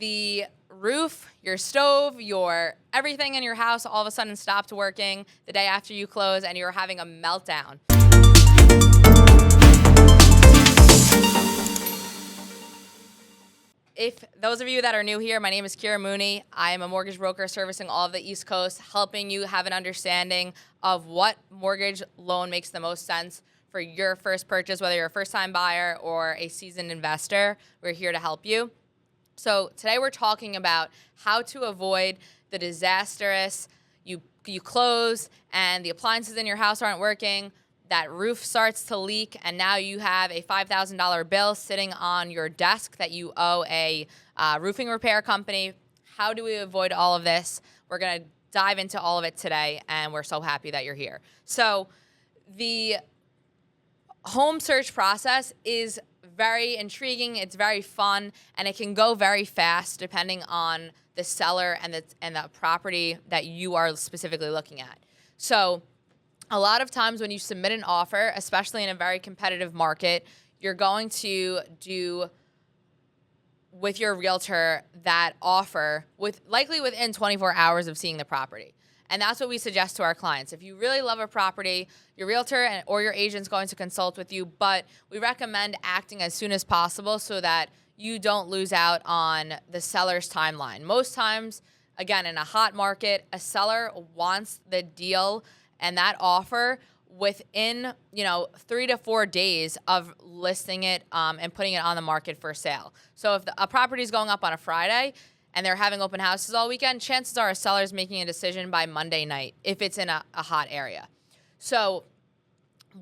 the roof, your stove, your everything in your house all of a sudden stopped working the day after you close and you're having a meltdown. If those of you that are new here, my name is Keara Mooney. I am a mortgage broker servicing all of the East Coast, helping you have an understanding of what mortgage loan makes the most sense for your first purchase, whether you're a first-time buyer or a seasoned investor. We're here to help you. So today we're talking about how to avoid the disastrous, you close and the appliances in your house aren't working, that roof starts to leak, and now you have a $5,000 bill sitting on your desk that you owe a roofing repair company. How do we avoid all of this? We're going to dive into all of it today, and we're so happy that you're here. So the home search process is very intriguing, it's very fun, and it can go very fast depending on the seller and the property that you are specifically looking at. So a lot of times when you submit an offer, especially in a very competitive market, you're going to do with your realtor that offer likely within 24 hours of seeing the property. And that's what we suggest to our clients. If you really love a property, your realtor or your agent's going to consult with you, but we recommend acting as soon as possible so that you don't lose out on the seller's timeline. Most times, again, in a hot market, a seller wants the deal and that offer within 3 to 4 days of listing it and putting it on the market for sale. So if a property is going up on a Friday and they're having open houses all weekend, chances are a seller's making a decision by Monday night if it's in a hot area. So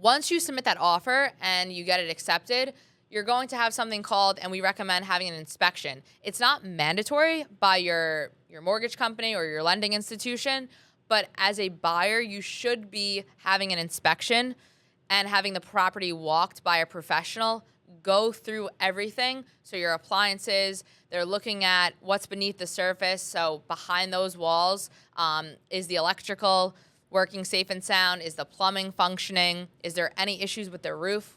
once you submit that offer and you get it accepted, you're going to have something called, and we recommend having an inspection. It's not mandatory by your mortgage company or your lending institution, but as a buyer, you should be having an inspection and having the property walked by a professional, go through everything. So your appliances, they're looking at what's beneath the surface. So behind those walls, is the electrical working safe and sound? Is the plumbing functioning? Is there any issues with the roof?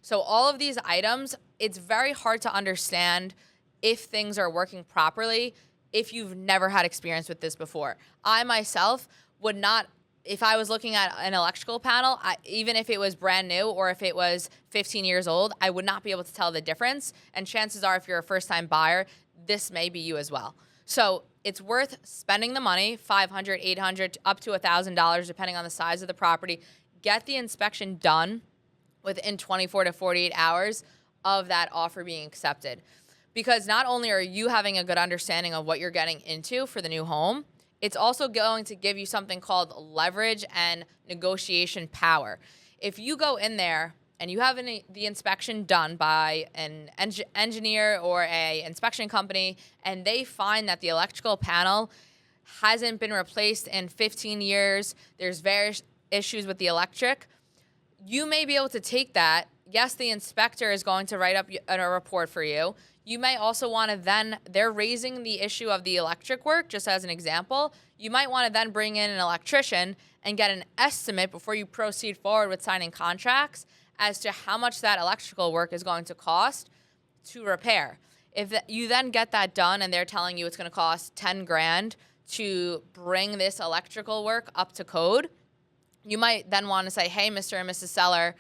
So all of these items, it's very hard to understand if things are working properly if you've never had experience with this before. I myself would not, if I was looking at an electrical panel, even if it was brand new or if it was 15 years old, I would not be able to tell the difference. And chances are, if you're a first-time buyer, this may be you as well. So it's worth spending the money, $500, $800, up to $1,000, depending on the size of the property. Get the inspection done within 24 to 48 hours of that offer being accepted. Because not only are you having a good understanding of what you're getting into for the new home, it's also going to give you something called leverage and negotiation power. If you go in there and you have the inspection done by an engineer or a inspection company, and they find that the electrical panel hasn't been replaced in 15 years, there's various issues with the electric, you may be able to take that. Yes, the inspector is going to write up a report for you. You may also want to then, they're raising the issue of the electric work, just as an example. You might want to then bring in an electrician and get an estimate before you proceed forward with signing contracts as to how much that electrical work is going to cost to repair. If you then get that done and they're telling you it's going to cost 10 grand to bring this electrical work up to code, you might then want to say, hey, Mr. and Mrs. Seller,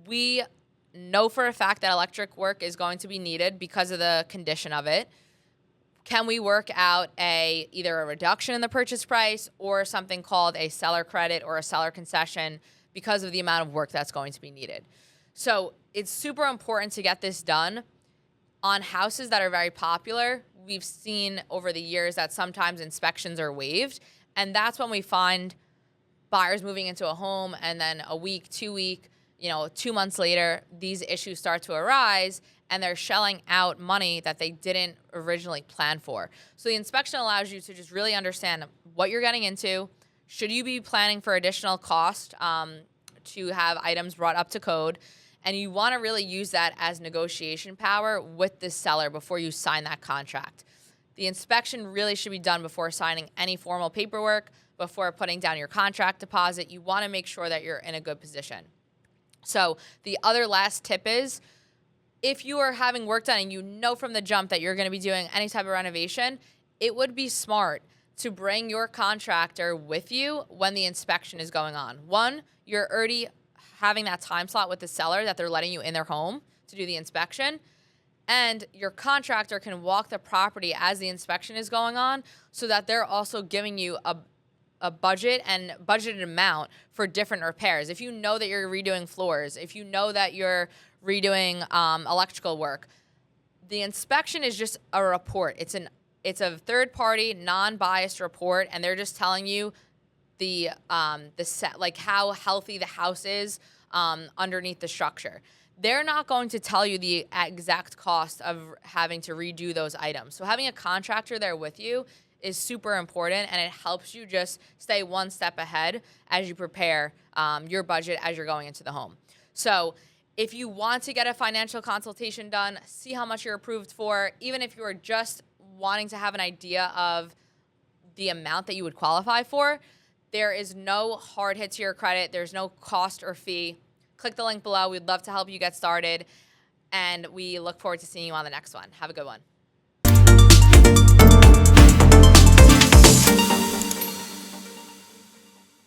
we know for a fact that electric work is going to be needed because of the condition of it. Can we work out either a reduction in the purchase price or something called a seller credit or a seller concession because of the amount of work that's going to be needed? So it's super important to get this done on houses that are very popular. We've seen over the years that sometimes inspections are waived, and that's when we find buyers moving into a home and then a week, 2 week, 2 months later, these issues start to arise and they're shelling out money that they didn't originally plan for. So the inspection allows you to just really understand what you're getting into. Should you be planning for additional cost to have items brought up to code? And you want to really use that as negotiation power with the seller before you sign that contract. The inspection really should be done before signing any formal paperwork, before putting down your contract deposit. You want to make sure that you're in a good position. So the other last tip is if you are having work done and you know from the jump that you're going to be doing any type of renovation, it would be smart to bring your contractor with you when the inspection is going on. One, you're already having that time slot with the seller that they're letting you in their home to do the inspection. And your contractor can walk the property as the inspection is going on so that they're also giving you a budget and budgeted amount for different repairs. If you know that you're redoing floors, if you know that you're redoing electrical work, the inspection is just a report. It's a third-party, non-biased report, and they're just telling you the set, like how healthy the house is underneath the structure. They're not going to tell you the exact cost of having to redo those items. So having a contractor there with you is super important, and it helps you just stay one step ahead as you prepare your budget as you're going into the home. So if you want to get a financial consultation done, see how much you're approved for, even if you are just wanting to have an idea of the amount that you would qualify for, there is no hard hit to your credit. There's no cost or fee. Click the link below. We'd love to help you get started, and we look forward to seeing you on the next one. Have a good one.